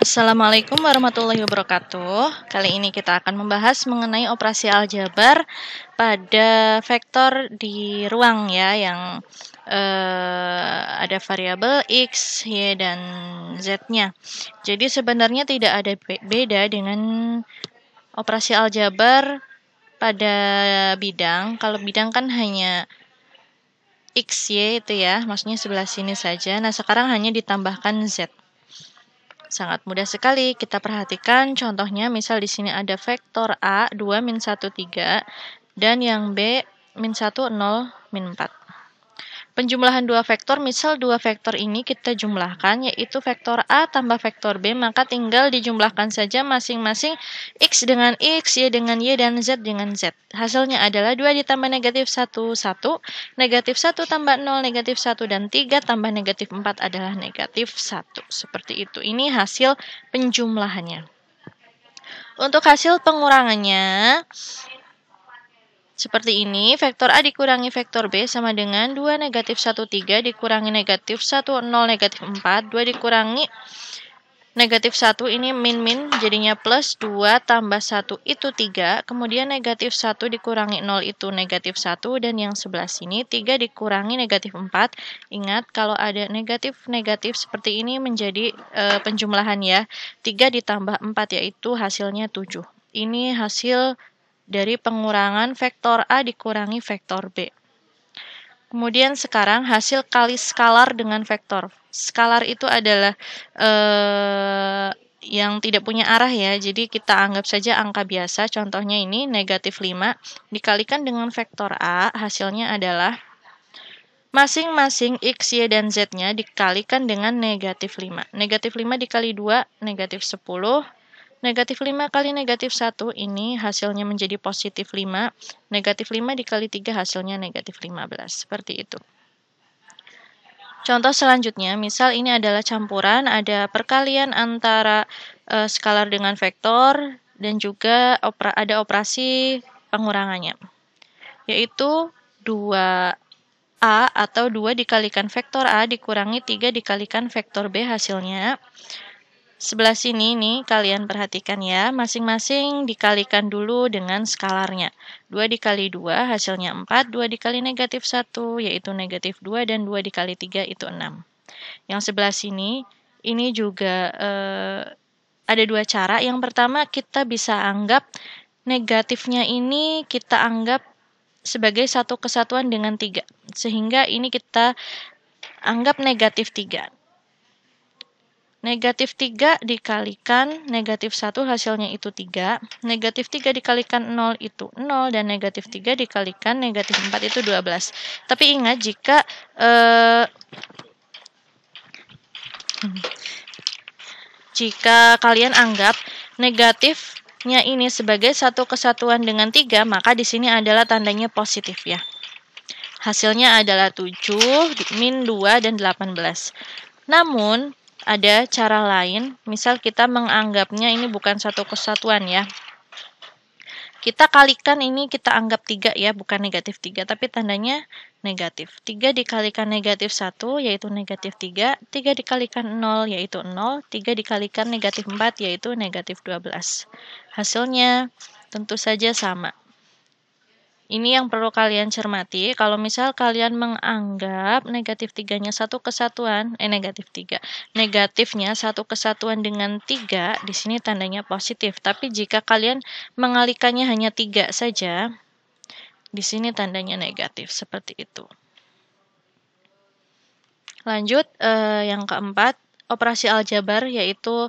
Assalamualaikum warahmatullahi wabarakatuh. Kali ini kita akan membahas mengenai operasi aljabar pada vektor di ruang ya, yang ada variabel X, Y, dan Z-nya. Jadi sebenarnya tidak ada beda dengan operasi aljabar pada bidang. Kalau bidang kan hanya X, Y itu ya, maksudnya sebelah sini saja. Nah, sekarang hanya ditambahkan Z. Sangat mudah sekali. Kita perhatikan contohnya, misal di sini ada vektor A 2 min 1 3 dan yang B min 1 0 min 4. Penjumlahan dua vektor, misal dua vektor ini kita jumlahkan, yaitu vektor A tambah vektor B, maka tinggal dijumlahkan saja masing-masing X dengan X, Y dengan Y, dan Z dengan Z. Hasilnya adalah 2 ditambah negatif 1, 1, negatif 1 tambah 0, negatif 1, dan 3 tambah negatif 4 adalah negatif 1. Seperti itu. Ini hasil penjumlahannya. Untuk hasil pengurangannya, seperti ini, vektor A dikurangi vektor B sama dengan 2 negatif 1, 3 dikurangi negatif 1, 0, negatif 4. 2 dikurangi negatif 1, ini min-min, jadinya plus 2 tambah 1 itu 3. Kemudian negatif 1 dikurangi 0 itu negatif 1. Dan yang sebelah sini 3 dikurangi negatif 4. Ingat, kalau ada negatif-negatif seperti ini menjadi penjumlahan ya. 3 ditambah 4 yaitu hasilnya 7. Ini hasil dari pengurangan vektor A dikurangi vektor B. Kemudian sekarang hasil kali skalar dengan vektor. Skalar itu adalah yang tidak punya arah ya, jadi kita anggap saja angka biasa. Contohnya ini negatif 5 dikalikan dengan vektor A, hasilnya adalah masing-masing X, Y, dan Z-nya dikalikan dengan negatif 5. Negatif 5 dikali 2, negatif 10. Negatif 5 kali negatif 1, ini hasilnya menjadi positif 5. Negatif 5 dikali 3 hasilnya negatif 15. Seperti itu. Contoh selanjutnya, misal ini adalah campuran, ada perkalian antara skalar dengan vektor, dan juga ada operasi pengurangannya. Yaitu 2A atau 2 dikalikan vektor A dikurangi 3 dikalikan vektor B, hasilnya sebelah sini nih, kalian perhatikan ya, masing-masing dikalikan dulu dengan skalarnya. 2 dikali 2 hasilnya 4, 2 dikali negatif 1 yaitu negatif 2, dan 2 dikali 3 itu 6. Yang sebelah sini, ini juga ada dua cara. Yang pertama, kita bisa anggap negatifnya ini kita anggap sebagai satu kesatuan dengan 3. Sehingga ini kita anggap negatif 3. Negatif 3 dikalikan negatif 1 hasilnya itu 3. Negatif 3 dikalikan 0 itu 0. Dan negatif 3 dikalikan negatif 4 itu 12. Tapi ingat, jika kalian anggap negatifnya ini sebagai satu kesatuan dengan 3, maka di sini adalah tandanya positif ya. Hasilnya adalah 7, min 2, dan 18. Namun, ada cara lain, misal kita menganggapnya ini bukan satu kesatuan ya. Kita kalikan ini, kita anggap 3 ya, bukan negatif 3, tapi tandanya negatif. 3 dikalikan negatif 1 yaitu negatif 3, 3 dikalikan 0 yaitu 0, 3 dikalikan negatif 4 yaitu negatif 12. Hasilnya tentu saja sama. Ini yang perlu kalian cermati. Kalau misal kalian menganggap negatif 3-nya satu kesatuan, negatifnya satu kesatuan dengan 3, di sini tandanya positif. Tapi jika kalian mengalikannya hanya 3 saja, di sini tandanya negatif, seperti itu. Lanjut, yang keempat, operasi aljabar, yaitu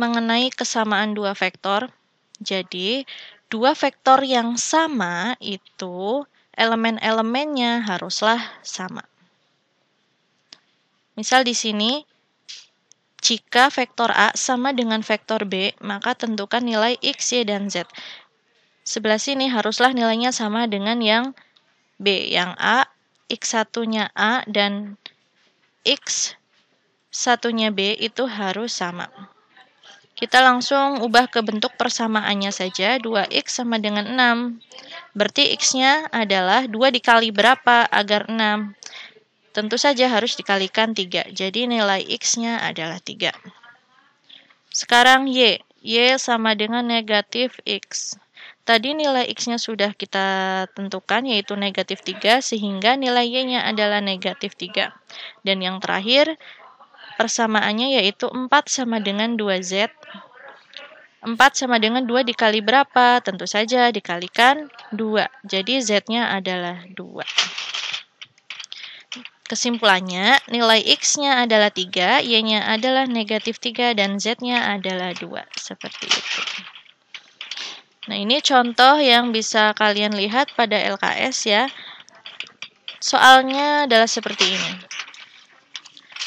mengenai kesamaan dua vektor. Jadi, dua vektor yang sama itu elemen-elemennya haruslah sama. Misal di sini, jika vektor A sama dengan vektor B, maka tentukan nilai X, Y, dan Z. Sebelah sini haruslah nilainya sama dengan yang B. Yang A, X1-nya A, dan X1-nya B itu harus sama. Kita langsung ubah ke bentuk persamaannya saja. 2X sama dengan 6. Berarti X-nya adalah 2 dikali berapa agar 6? Tentu saja harus dikalikan 3. Jadi nilai X-nya adalah 3. Sekarang Y. Y sama dengan negatif X. Tadi nilai X-nya sudah kita tentukan, yaitu negatif 3, sehingga nilai Y-nya adalah negatif 3. Dan yang terakhir, persamaannya yaitu 4 sama dengan 2Z. 4 sama dengan 2 dikali berapa? Tentu saja dikalikan 2. Jadi Z-nya adalah 2. Kesimpulannya, nilai X-nya adalah 3, Y-nya adalah negatif 3, dan Z-nya adalah 2. Seperti itu. Nah, ini contoh yang bisa kalian lihat pada LKS ya. Soalnya adalah seperti ini.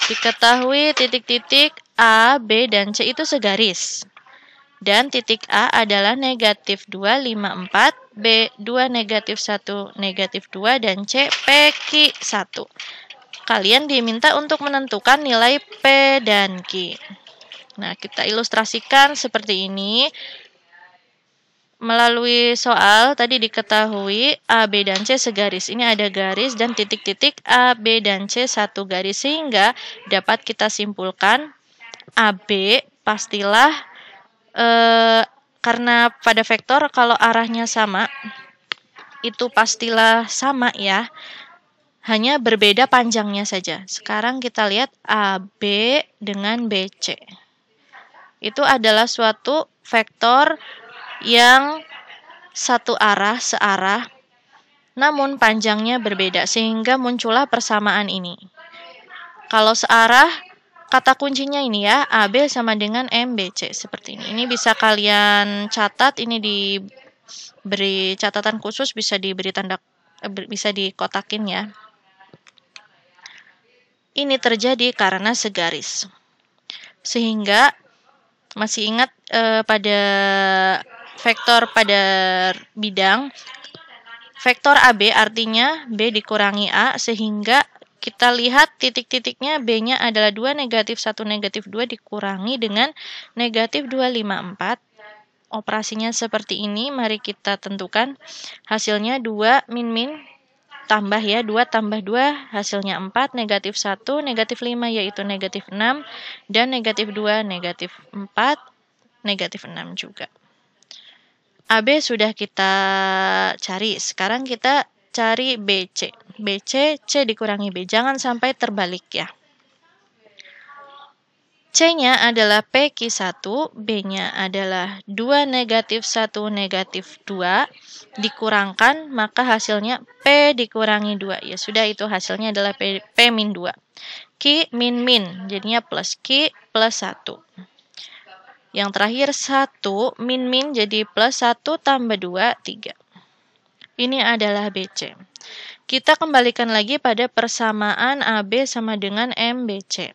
Diketahui titik-titik A, B, dan C itu segaris. Dan titik A adalah negatif 2, 5, 4, B 2, negatif 1, negatif 2, dan C, PQ 1. Kalian diminta untuk menentukan nilai P dan Q. Nah, kita ilustrasikan seperti ini. Melalui soal tadi diketahui A, B, dan C segaris. Ini ada garis dan titik-titik A, B, dan C satu garis. Sehingga dapat kita simpulkan AB pastilah karena pada vektor kalau arahnya sama, itu pastilah sama ya. Hanya berbeda panjangnya saja. Sekarang kita lihat AB dengan BC. Itu adalah suatu vektor yang satu arah, searah, namun panjangnya berbeda, sehingga muncullah persamaan ini. Kalau searah, kata kuncinya ini ya, AB sama dengan MBC, seperti ini. Ini bisa kalian catat, ini diberi catatan khusus, bisa diberi tanda, bisa dikotakin ya. Ini terjadi karena segaris. Sehingga, masih ingat pada vektor pada bidang, vektor AB artinya B dikurangi A, sehingga kita lihat titik-titiknya B-nya adalah 2, negatif 1, negatif 2 dikurangi dengan negatif 2, 5, 4. Operasinya seperti ini, mari kita tentukan. Hasilnya 2 min-min, tambah ya, 2 tambah 2, hasilnya 4, negatif 1, negatif 5 yaitu negatif 6, dan negatif 2, negatif 4, negatif 6 juga. AB sudah kita cari, sekarang kita cari BC. BC, C dikurangi B, jangan sampai terbalik ya. C-nya adalah PQ1, B-nya adalah 2, negatif 1, negatif 2, dikurangkan, maka hasilnya P dikurangi 2. Ya sudah, itu hasilnya adalah P min 2. Q min min, jadinya plus Q plus 1. Yang terakhir 1 min min jadi plus 1 tambah 2, 3. Ini adalah BC. Kita kembalikan lagi pada persamaan AB sama dengan MBC.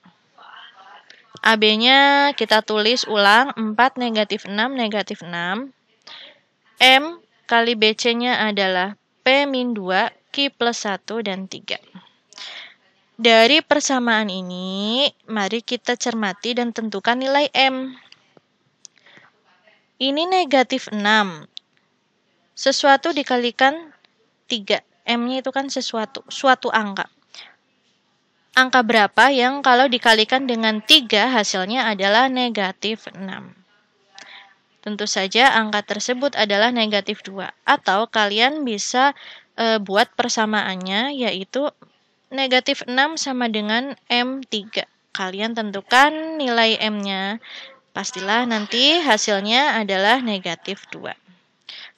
AB-nya kita tulis ulang 4 negatif 6 negatif 6. M kali BC-nya adalah P min 2, Q plus 1, dan 3. Dari persamaan ini, mari kita cermati dan tentukan nilai M. Ini negatif 6. Sesuatu dikalikan 3. M-nya itu kan suatu angka. Angka berapa yang kalau dikalikan dengan 3 hasilnya adalah negatif 6. Tentu saja angka tersebut adalah negatif 2. Atau kalian bisa buat persamaannya, yaitu negatif 6 sama dengan M3. Kalian tentukan nilai M-nya. Pastilah nanti hasilnya adalah negatif 2.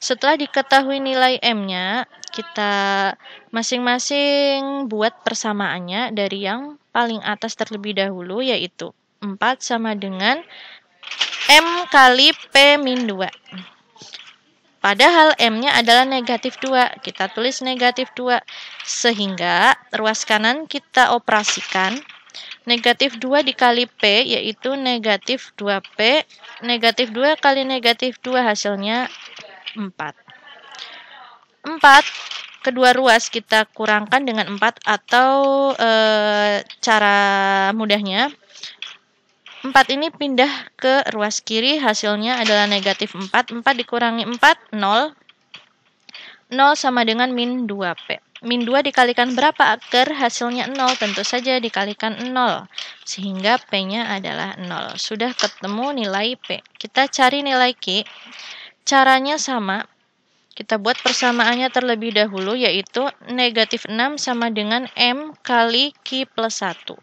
Setelah diketahui nilai M-nya, kita masing-masing buat persamaannya dari yang paling atas terlebih dahulu, yaitu 4 sama dengan M kali P min 2. Padahal M-nya adalah negatif 2. Kita tulis negatif 2. Sehingga ruas kanan kita operasikan. Negatif 2 dikali P yaitu negatif 2P. Negatif 2 kali negatif 2 hasilnya 4. 4, kedua ruas kita kurangkan dengan 4 atau cara mudahnya 4 ini pindah ke ruas kiri, hasilnya adalah negatif 4. 4 dikurangi 4, 0. 0 sama dengan min 2P. min 2 dikalikan berapa agar hasilnya 0? Tentu saja dikalikan 0. Sehingga P-nya adalah 0. Sudah ketemu nilai P. Kita cari nilai Q. Caranya sama. Kita buat persamaannya terlebih dahulu, yaitu negatif 6 sama dengan M kali Q plus 1.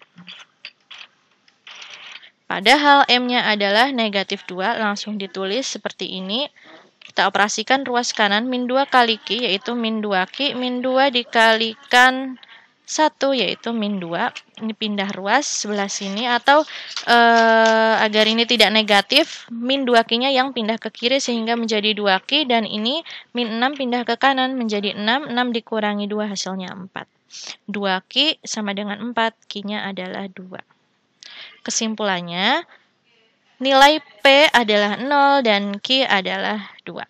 Padahal M-nya adalah negatif 2, langsung ditulis seperti ini. Kita operasikan ruas kanan, min 2 kali Q, yaitu min 2Q, min 2 dikalikan 1, yaitu min 2. Ini pindah ruas sebelah sini, atau agar ini tidak negatif, min 2Q-nya yang pindah ke kiri sehingga menjadi 2Q, dan ini min 6 pindah ke kanan menjadi 6, 6 dikurangi 2 hasilnya 4. 2Q sama dengan 4, Q-nya adalah 2. Kesimpulannya, nilai P adalah 0 dan Q adalah 2.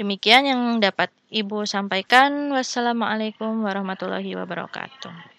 Demikian yang dapat Ibu sampaikan. Wassalamualaikum warahmatullahi wabarakatuh.